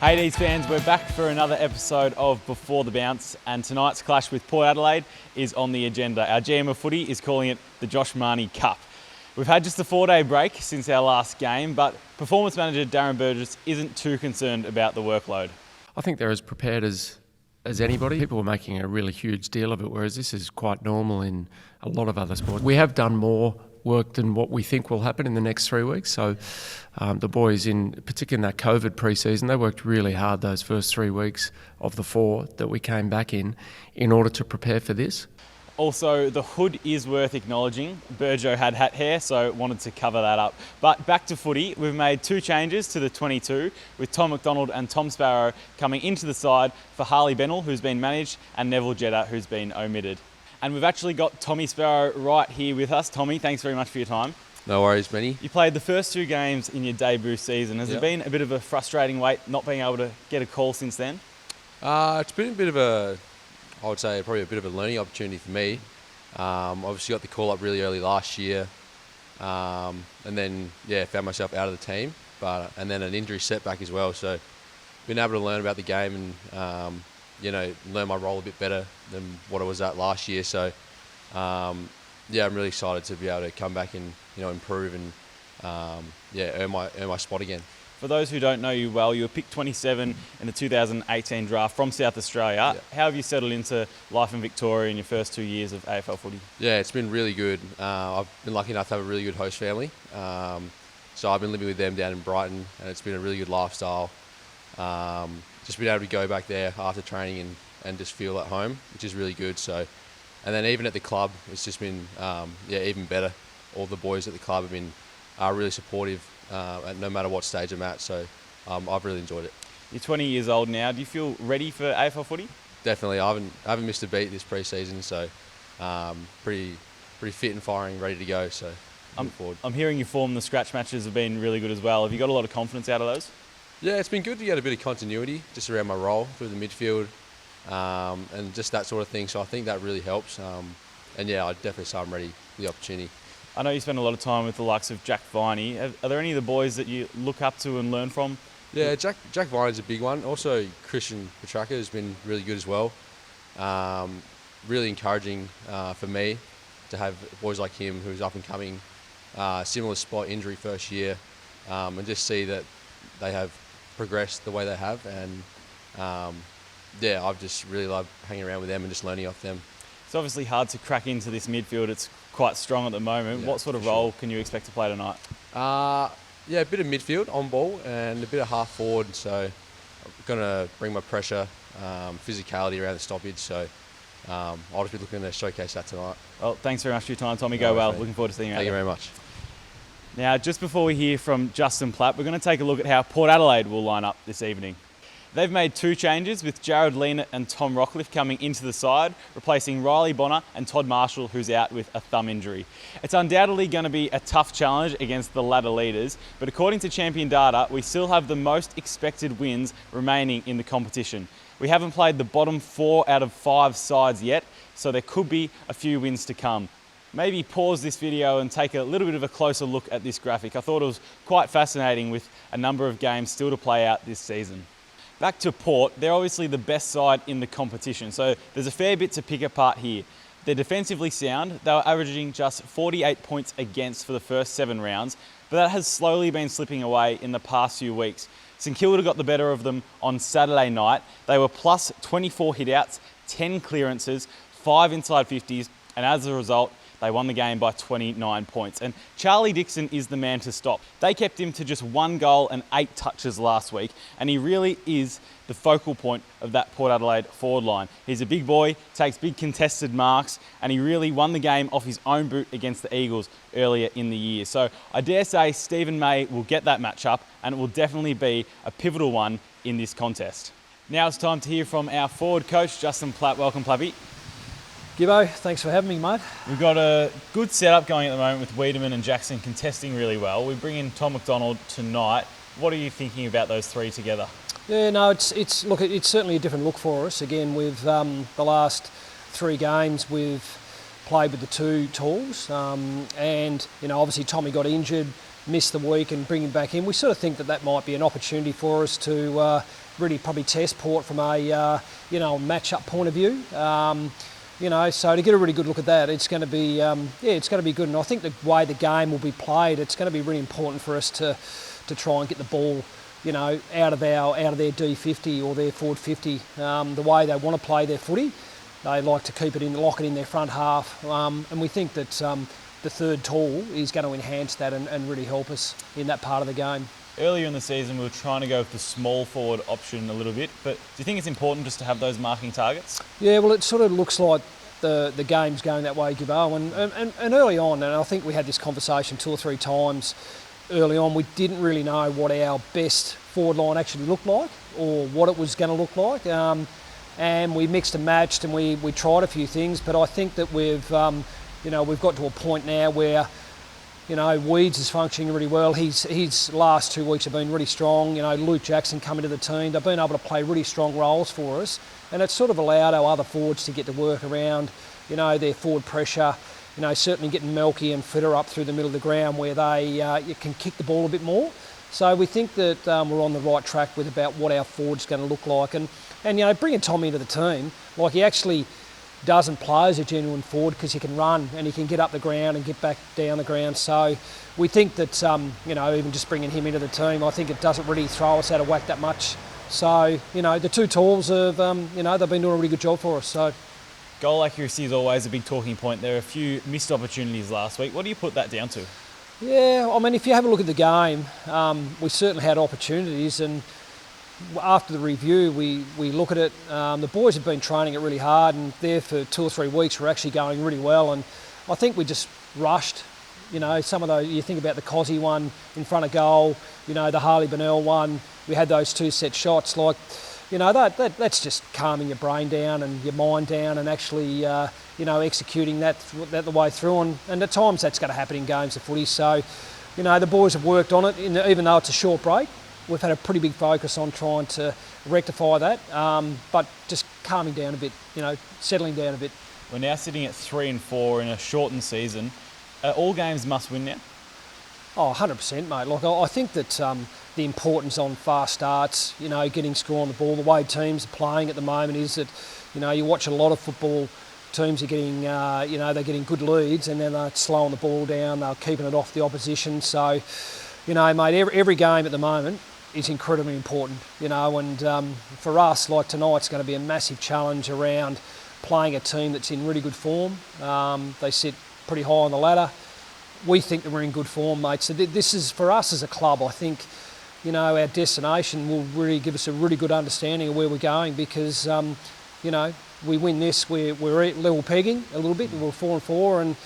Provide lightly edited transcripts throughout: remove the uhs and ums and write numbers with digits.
Hey D's fans, we're back for another episode of Before the Bounce, and tonight's clash with Port Adelaide is on the agenda. Our GM of footy is calling it the Josh Marnie Cup. We've had just a 4-day break since our last game, but performance manager Darren Burgess isn't too concerned about the workload. I think they're as prepared as anybody. People were making a really huge deal of it, whereas this is quite normal in a lot of other sports. We have done more work than what we think will happen in the next 3 weeks. So the boys, particularly in that COVID pre-season, they worked really hard those first 3 weeks of the 4 that we came back in order to prepare for this. Also, the hood is worth acknowledging. Burjo had hat hair, so wanted to cover that up. But back to footy, we've made 2 changes to the 22, with Tom McDonald and Tom Sparrow coming into the side for Harley Bennell, who's been managed, and Neville Jetta, who's been omitted. And we've actually got Tommy Sparrow right here with us. Tommy, thanks very much for your time. No worries, Benny. You played the first 2 games in your debut season. Has it been a bit of a frustrating wait not being able to get a call since then? It's been a bit of I would say probably a bit of a learning opportunity for me. Obviously got the call up really early last year, and then found myself out of the team, and then an injury setback as well. So been able to learn about the game and learn my role a bit better than what I was at last year. So I'm really excited to be able to come back and improve and earn my spot again. For those who don't know you well, you were picked 27 in the 2018 draft from South Australia. Yeah. How have you settled into life in Victoria in your first 2 years of AFL footy? Yeah, it's been really good. I've been lucky enough to have a really good host family. So I've been living with them down in Brighton, and it's been a really good lifestyle. Just been able to go back there after training and just feel at home, which is really good. So, and then even at the club, it's just been even better. All the boys at the club have been really supportive. No matter what stage I'm at, so I've really enjoyed it. You're 20 years old now. Do you feel ready for AFL footy? Definitely. I haven't missed a beat this pre-season, so pretty fit and firing, ready to go. So looking forward. I'm hearing your form. The scratch matches have been really good as well. Have you got a lot of confidence out of those? Yeah, it's been good to get a bit of continuity just around my role through the midfield and just that sort of thing. So I think that really helps. I definitely say I'm ready for the opportunity. I know you spend a lot of time with the likes of Jack Viney. Are there any of the boys that you look up to and learn from? Yeah, Jack Viney's a big one. Also, Christian Petraka has been really good as well. Really encouraging for me to have boys like him who's up and coming, similar spot, injury first year, and just see that they have progressed the way they have. And I've just really loved hanging around with them and just learning off them. It's obviously hard to crack into this midfield. It's quite strong at the moment. What sort of role can you expect to play tonight? A bit of midfield on ball and a bit of half forward. So I'm going to bring my pressure, physicality around the stoppage. So I'll just be looking to showcase that tonight. Well, thanks very much for your time, Tommy. Go well. Looking forward to seeing you out there. Thank you very much. Now, just before we hear from Justin Platt, we're going to take a look at how Port Adelaide will line up this evening. They've made 2 changes, with Jared Leanett and Tom Rockcliffe coming into the side, replacing Riley Bonner and Todd Marshall, who's out with a thumb injury. It's undoubtedly going to be a tough challenge against the ladder leaders, but according to Champion Data, we still have the most expected wins remaining in the competition. We haven't played the bottom 4 out of 5 sides yet, so there could be a few wins to come. Maybe pause this video and take a little bit of a closer look at this graphic. I thought it was quite fascinating with a number of games still to play out this season. Back to Port, they're obviously the best side in the competition, so there's a fair bit to pick apart here. They're defensively sound. They were averaging just 48 points against for the first 7 rounds, but that has slowly been slipping away in the past few weeks. St Kilda got the better of them on Saturday night. They were plus 24 hitouts, 10 clearances, 5 inside 50s, and as a result, they won the game by 29 points. And Charlie Dixon is the man to stop. They kept him to just 1 goal and 8 touches last week, and he really is the focal point of that Port Adelaide forward line. He's a big boy, takes big contested marks, and he really won the game off his own boot against the Eagles earlier in the year. So I dare say Stephen May will get that matchup, and it will definitely be a pivotal one in this contest. Now it's time to hear from our forward coach, Justin Platt. Welcome, Plappy. Gibbo, thanks for having me, mate. We've got a good setup going at the moment with Wiedemann and Jackson contesting really well. We bring in Tom McDonald tonight. What are you thinking about those 3 together? Yeah, no, it's certainly a different look for us. Again, with the last 3 games, we've played with the two talls, and obviously Tommy got injured, missed the week, and bring him back in. We sort of think that might be an opportunity for us to really probably test Port from a match-up point of view. So to get a really good look at that, it's going to be it's going to be good. And I think the way the game will be played, it's going to be really important for us to try and get the ball, out of their D50 or their forward 50. The way they want to play their footy, they like to keep it in, lock it in their front half, and we think that the third tall is going to enhance that and really help us in that part of the game. Earlier in the season, we were trying to go with the small forward option a little bit, but do you think it's important just to have those marking targets? Yeah, well, it sort of looks like the game's going that way, Gibbo, and early on, and I think we had this conversation 2 or 3 times early on, we didn't really know what our best forward line actually looked like or what it was going to look like, and we mixed and matched and we tried a few things, but I think that we've got to a point now where Weeds is functioning really well. His last 2 weeks have been really strong. Luke Jackson coming to the team. They've been able to play really strong roles for us, and it's sort of allowed our other forwards to get to work around, their forward pressure. Certainly getting Melky and Fitter up through the middle of the ground where you can kick the ball a bit more. So we think that we're on the right track with about what our forward's going to look like, and bringing Tommy into the team, like he actually doesn't play as a genuine forward because he can run and he can get up the ground and get back down the ground. So we think that, even just bringing him into the team, I think it doesn't really throw us out of whack that much. So, the two talls have, they've been doing a really good job for us. So, Goal accuracy is always a big talking point. There are a few missed opportunities last week. What do you put that down to? Yeah, I mean, if you have a look at the game, we certainly had opportunities, and after the review, we look at it. The boys have been training it really hard, and there for 2 or 3 weeks we're actually going really well. And I think we just rushed. Some of those. You think about the Cozzy one in front of goal. The Harley Bennell one. We had those 2 set shots. Like, that's just calming your brain down and your mind down, and actually, executing that the way through. And at times that's going to happen in games of footy. So, the boys have worked on it. Even though it's a short break, we've had a pretty big focus on trying to rectify that, but just calming down a bit, settling down a bit. We're now sitting at 3 and 4 in a shortened season. Are all games must win now? Oh, 100%, mate. Like, I think that the importance on fast starts, getting score on the ball, the way teams are playing at the moment is that, you watch a lot of football, teams are getting, they're getting good leads and then they're slowing the ball down, they're keeping it off the opposition. So, mate, every game at the moment is incredibly important, and for us, like tonight's going to be a massive challenge around playing a team that's in really good form. They sit pretty high on the ladder. We think that we're in good form, mate. So this is, for us as a club, I think, our destination will really give us a really good understanding of where we're going, because, we win this, we're level pegging a little bit, and we're 4 and 4, and,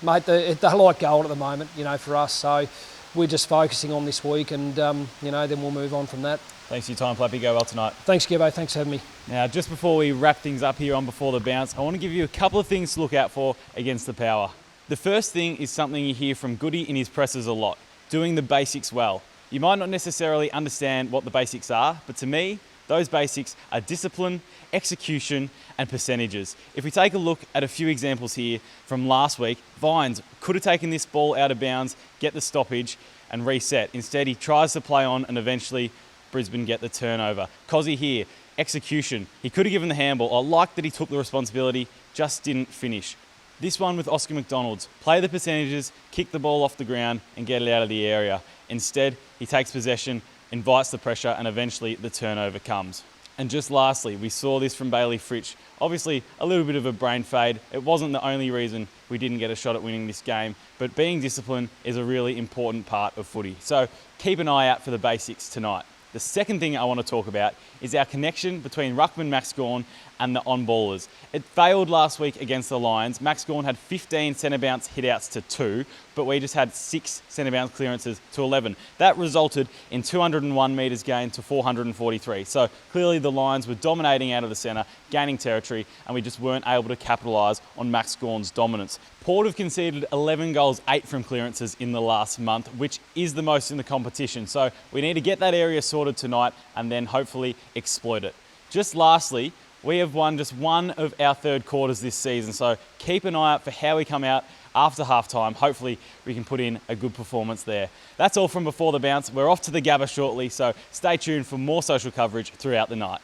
mate, they like gold at the moment, for us. So we're just focusing on this week, and, then we'll move on from that. Thanks for your time, Flappy. Go well tonight. Thanks, Gibbo. Thanks for having me. Now, just before we wrap things up here on Before the Bounce, I want to give you a couple of things to look out for against the Power. The first thing is something you hear from Goody in his pressers a lot: doing the basics well. You might not necessarily understand what the basics are, but to me, those basics are discipline, execution, and percentages. If we take a look at a few examples here from last week, Vines could have taken this ball out of bounds, get the stoppage, and reset. Instead, he tries to play on, and eventually Brisbane get the turnover. Cozzy here, execution. He could have given the handball. I like that he took the responsibility, just didn't finish. This one with Oscar McDonald's, play the percentages, kick the ball off the ground and get it out of the area. Instead, he takes possession, invites the pressure, and eventually the turnover comes. And just lastly, we saw this from Bailey Fritsch. Obviously, a little bit of a brain fade. It wasn't the only reason we didn't get a shot at winning this game, but being disciplined is a really important part of footy. So keep an eye out for the basics tonight. The second thing I want to talk about is our connection between ruckman Max Gawn and the on-ballers. It failed last week against the Lions. Max Gawn had 15 centre bounce hitouts to 2, but we just had 6 centre bounce clearances to 11. That resulted in 201 metres gained to 443. So clearly the Lions were dominating out of the centre, gaining territory, and we just weren't able to capitalise on Max Gawn's dominance. Port have conceded 11 goals, 8 from clearances in the last month, which is the most in the competition. So we need to get that area sorted tonight and then hopefully exploit it. Just lastly, We have won just one of our third quarters this season, so keep an eye out for how we come out after halftime. Hopefully we can put in a good performance there. That's all from Before the Bounce. We're off to the Gabba shortly, so stay tuned for more social coverage throughout the night.